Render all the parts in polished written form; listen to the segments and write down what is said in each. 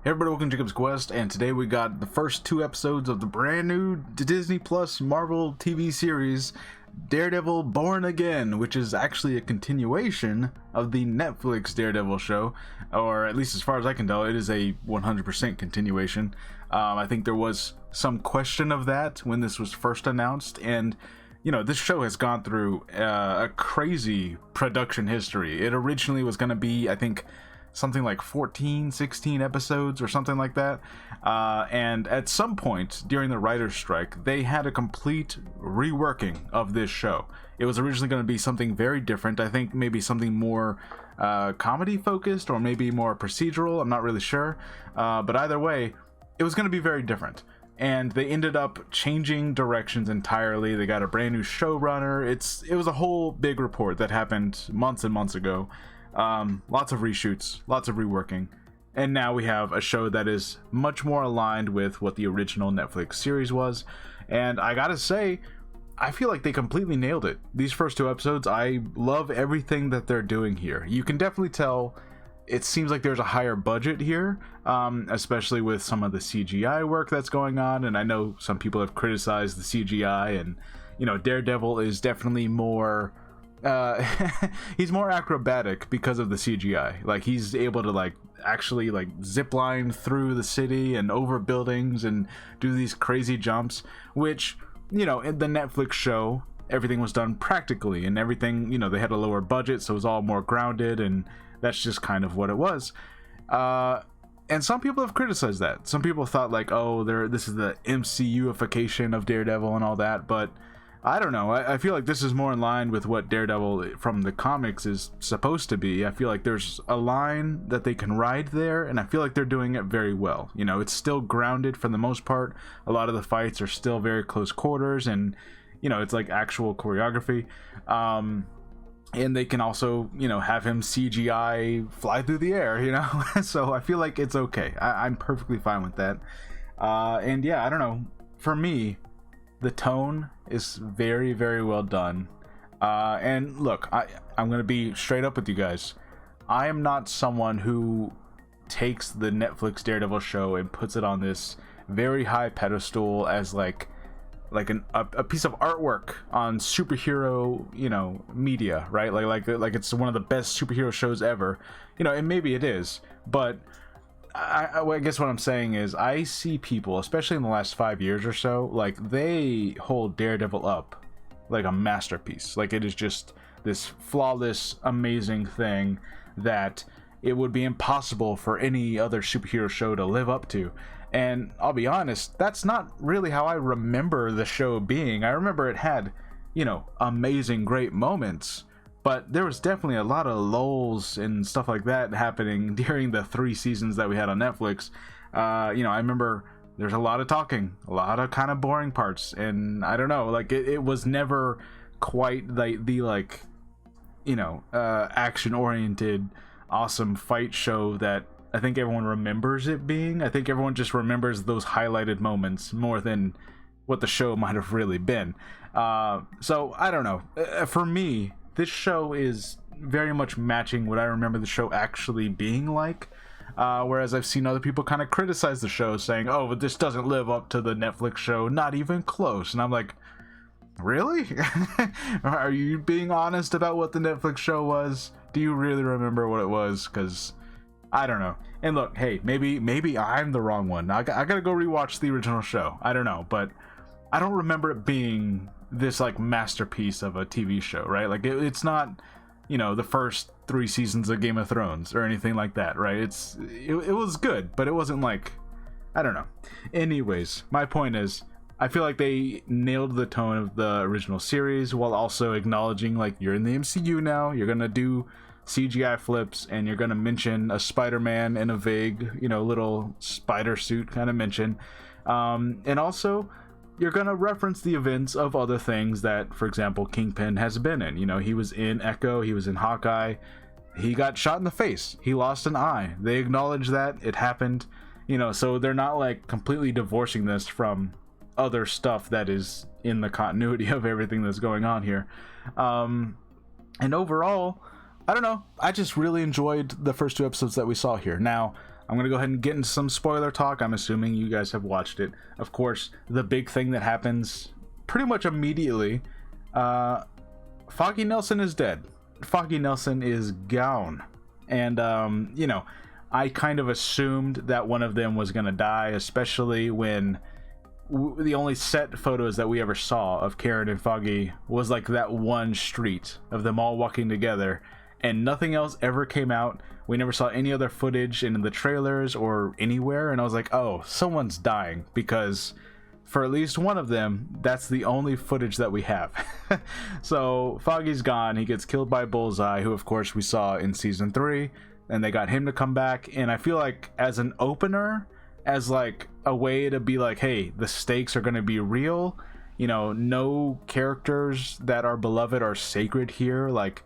Hey everybody, welcome to Jacob's Quest, and today we got the first two episodes of the brand new Disney Plus Marvel TV series, Daredevil Born Again, which is actually a continuation of the Netflix Daredevil show, or at least as far as I can tell, it is a 100% continuation. I think there was some question of that when this was first announced, and you know, this show has gone through a crazy production history. It originally was going to be, I think, something like 16 episodes or something like that, and at some point during the writer's strike they had a complete reworking of this show. It was originally going to be something very different. I think maybe something more comedy focused, or maybe more procedural, I'm not really sure, but either way it was going to be very different, and they ended up changing directions entirely. They got a brand new showrunner. It was a whole big report that happened months and months ago. Lots of reshoots, lots of reworking, and now we have a show that is much more aligned with what the original Netflix series was. And I gotta say, I feel like they completely nailed it. These first two episodes, I love everything that they're doing here. You can definitely tell it seems like there's a higher budget here, especially with some of the CGI work that's going on. And I know some people have criticized the CGI, and you know, Daredevil is definitely more he's more acrobatic because of the CGI. Like, he's able to actually zip line through the city and over buildings and do these crazy jumps, which, you know, in the Netflix show everything was done practically, and everything, you know, they had a lower budget, so it was all more grounded, and that's just kind of what it was. And some people have criticized that. Some people thought this is the MCU-ification of Daredevil and all that, but I don't know. I feel like this is more in line with what Daredevil from the comics is supposed to be. I feel like there's a line that they can ride there, and I feel like they're doing it very well. You know, it's still grounded for the most part. A lot of the fights are still very close quarters, and, you know, it's like actual choreography. And they can also, you know, have him CGI fly through the air, you know? So I feel like it's okay. I'm perfectly fine with that. And yeah, I don't know. For me, the tone is very, very well done. And look, I'm going to be straight up with you guys. I am not someone who takes the Netflix Daredevil show and puts it on this very high pedestal as like a piece of artwork on superhero, you know, media, right? Like it's one of the best superhero shows ever. You know, and maybe it is, but I guess what I'm saying is I see people, especially in the last 5 years or so, like, they hold Daredevil up like a masterpiece. Like, it is just this flawless, amazing thing that it would be impossible for any other superhero show to live up to. And I'll be honest, that's not really how I remember the show being. I remember it had, you know, amazing, great moments, but there was definitely a lot of lulls and stuff like that happening during the 3 seasons that we had on Netflix. You know, I remember there's a lot of talking, a lot of kind of boring parts, and I don't know, like, it was never quite the you know, action-oriented, awesome fight show that I think everyone remembers it being. I think everyone just remembers those highlighted moments more than what the show might have really been. So, I don't know. For me, this show is very much matching what I remember the show actually being like, whereas I've seen other people kind of criticize the show, saying, oh, but this doesn't live up to the Netflix show, not even close. And I'm like, really? Are you being honest about what the Netflix show was? Do you really remember what it was? Because I don't know. And look, hey, maybe I'm the wrong one. I gotta go rewatch the original show. I don't know, but I don't remember it being this like masterpiece of a TV show, right? Like, it's not, you know, the first 3 seasons of Game of Thrones or anything like that, right? It was good, but it wasn't like, I don't know. Anyways, my point is, I feel like they nailed the tone of the original series while also acknowledging, like, you're in the MCU now, you're gonna do CGI flips, and you're gonna mention a Spider-Man in a vague, you know, little spider suit kind of mention, and also you're gonna reference the events of other things that, for example, Kingpin has been in. You know, he was in Echo, he was in Hawkeye, he got shot in the face, he lost an eye. They acknowledge that it happened, you know, so they're not like completely divorcing this from other stuff that is in the continuity of everything that's going on here. And overall, I don't know, I just really enjoyed the first 2 episodes that we saw here. Now, I'm gonna go ahead and get into some spoiler talk. I'm assuming you guys have watched it. Of course, the big thing that happens pretty much immediately, Foggy Nelson is dead. Foggy Nelson is gone. And, you know, I kind of assumed that one of them was gonna die, especially when the only set photos that we ever saw of Karen and Foggy was like that one street of them all walking together, and nothing else ever came out. We never saw any other footage in the trailers or anywhere, and I was like, oh, someone's dying, because for at least one of them, that's the only footage that we have. So Foggy's gone. He gets killed by Bullseye, who of course we saw in season 3, and they got him to come back. And I feel like as an opener, as like a way to be like, hey, the stakes are going to be real, you know, no characters that are beloved are sacred here. Like,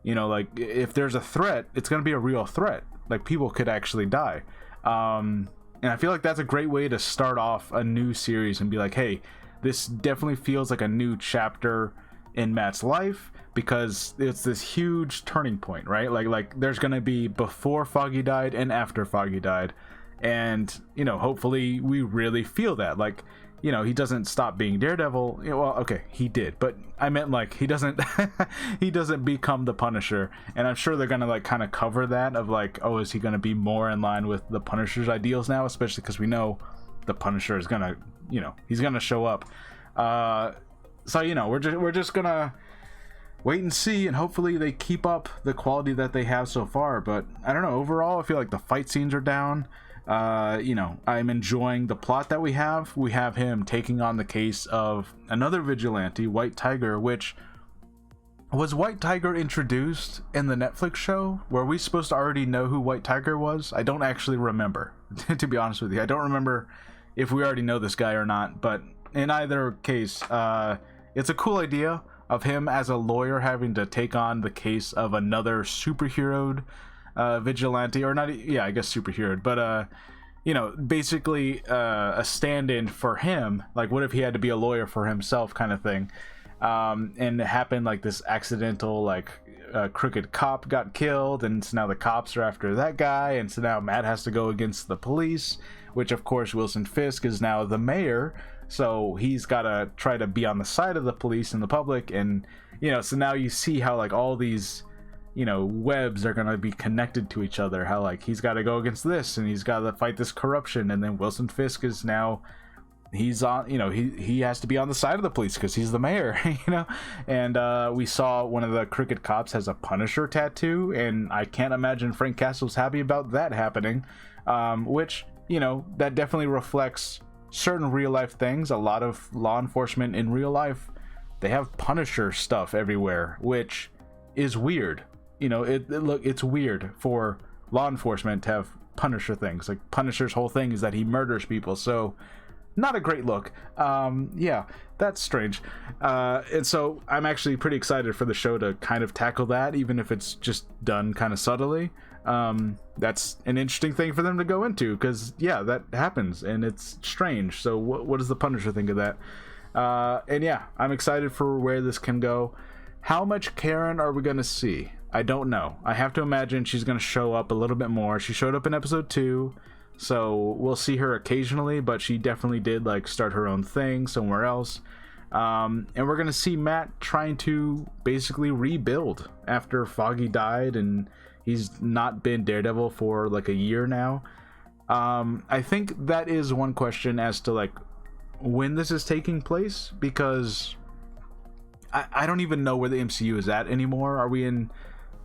you know, like if there's a threat, it's going to be a real threat. Like people could actually die. And I feel like that's a great way to start off a new series and be like, hey, this definitely feels like a new chapter in Matt's life, because it's this huge turning point, right? Like there's going to be before Foggy died and after Foggy died. And, you know, hopefully we really feel that. Like, you know, he doesn't stop being Daredevil. You know, well, okay, he did, but I meant like he doesn't he doesn't become the Punisher. And I'm sure they're gonna like kind of cover that of like, oh, is he gonna be more in line with the Punisher's ideals now, especially because we know the Punisher is gonna, you know, he's gonna show up. So, you know, we're just gonna wait and see, and hopefully they keep up the quality that they have so far. But I don't know, overall I feel like the fight scenes are down. You know, I'm enjoying the plot that we have. We have him taking on the case of another vigilante, White Tiger, which was White Tiger introduced in the Netflix show? Were we supposed to already know who White Tiger was? I don't actually remember, to be honest with you. I don't remember if we already know this guy or not, but in either case, it's a cool idea of him as a lawyer having to take on the case of another superheroed vigilante, or not, yeah, I guess superhero, but you know, basically a stand-in for him. Like, what if he had to be a lawyer for himself, kind of thing. And it happened like this accidental, like crooked cop got killed, and so now the cops are after that guy, and so now Matt has to go against the police, which of course Wilson Fisk is now the mayor, so he's got to try to be on the side of the police and the public. And, you know, so now you see how like all these, you know, webs are gonna be connected to each other. How like he's got to go against this, and he's got to fight this corruption, and then Wilson Fisk is now, he's on, you know, he has to be on the side of the police because he's the mayor, you know. And we saw one of the crooked cops has a Punisher tattoo, and I can't imagine Frank Castle's happy about that happening. Which, you know, that definitely reflects certain real life things. A lot of law enforcement in real life, they have Punisher stuff everywhere, which is weird. You know, it's weird for law enforcement to have Punisher things. Like, Punisher's whole thing is that he murders people, so not a great look. Yeah, that's strange. And so I'm actually pretty excited for the show to kind of tackle that, even if it's just done kind of subtly. That's an interesting thing for them to go into, because yeah, that happens and it's strange. So what does the Punisher think of that? And yeah, I'm excited for where this can go. How much Karen are we gonna see? I don't know. I have to imagine she's gonna show up a little bit more. She showed up in episode 2, so we'll see her occasionally, but she definitely did like start her own thing somewhere else. And we're gonna see Matt trying to basically rebuild after Foggy died, and he's not been Daredevil for like a year now. I think that is one question as to like when this is taking place, because I don't even know where the MCU is at anymore. Are we in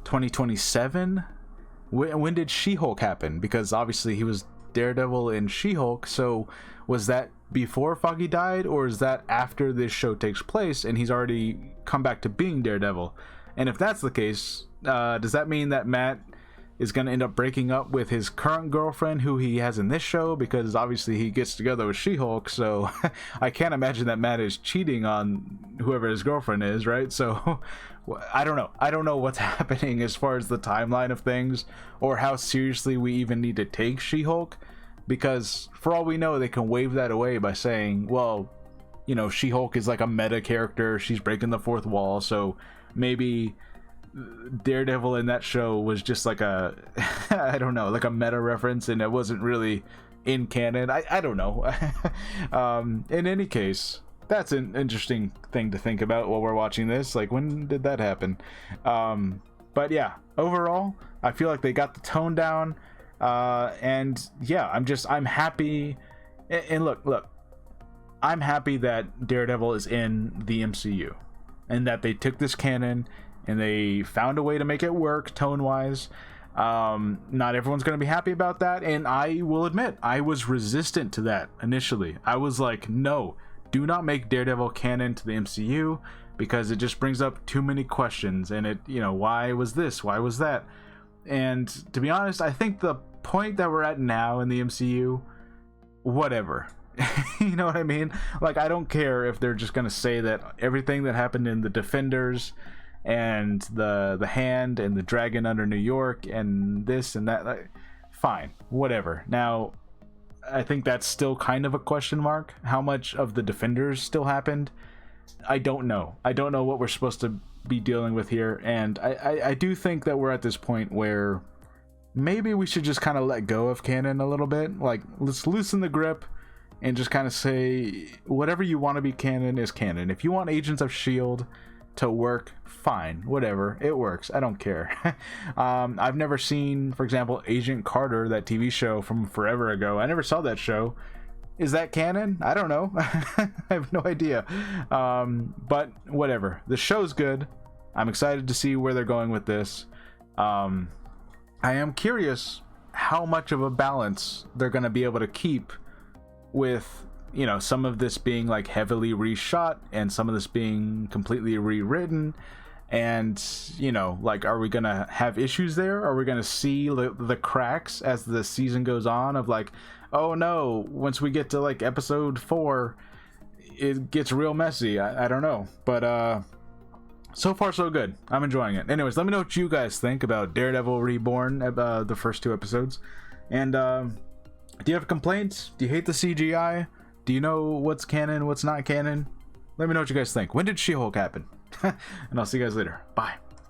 2027? When did She-Hulk happen? Because obviously he was Daredevil in She-Hulk, so was that before Foggy died, or is that after this show takes place and he's already come back to being Daredevil? And if that's the case, does that mean that Matt is going to end up breaking up with his current girlfriend, who he has in this show? Because obviously he gets together with She-Hulk, so I can't imagine that Matt is cheating on whoever his girlfriend is, right? So I don't know. I don't know what's happening as far as the timeline of things, or how seriously we even need to take She-Hulk, because for all we know, they can wave that away by saying, well, you know, She-Hulk is like a meta character, she's breaking the fourth wall, so maybe Daredevil in that show was just like a I don't know, like a meta reference, and it wasn't really in canon. I don't know. In any case, that's an interesting thing to think about while we're watching this. Like, when did that happen? But yeah, overall, I feel like they got the tone down, and yeah, I'm happy. And look, I'm happy that Daredevil is in the MCU, and that they took this canon and they found a way to make it work tone-wise. Not everyone's going to be happy about that, and I will admit, I was resistant to that initially. I was like, no, do not make Daredevil canon to the MCU, because it just brings up too many questions, and it, why was this? Why was that? And to be honest, I think the point that we're at now in the MCU, whatever. You know what I mean? Like, I don't care if they're just gonna say that everything that happened in the Defenders and the Hand and the Dragon under New York and this and that, like, fine, whatever. Now, I think that's still kind of a question mark. How much of the Defenders still happened? I don't know. I don't know what we're supposed to be dealing with here, and I do think that we're at this point where maybe we should just kind of let go of canon a little bit. Like, let's loosen the grip and just kind of say whatever you want to be canon is canon. If you want Agents of S.H.I.E.L.D. to work, fine, whatever, it works, I don't care. I've never seen, for example, Agent Carter, that TV show from forever ago. I never saw that show. Is that canon? I don't know. I have no idea. But whatever, the show's good. I'm excited to see where they're going with this. I am curious how much of a balance they're going to be able to keep with, some of this being like heavily reshot and some of this being completely rewritten. And, like, are we gonna have issues there? Are we gonna see the cracks as the season goes on of like, oh no, once we get to like episode 4 it gets real messy? I don't know, but so far so good. I'm enjoying it. Anyways, let me know what you guys think about Daredevil Reborn, the first 2 episodes. And do you have complaints? Do you hate the CGI? Do you know what's canon, what's not canon? Let me know what you guys think. When did She-Hulk happen? And I'll see you guys later. Bye.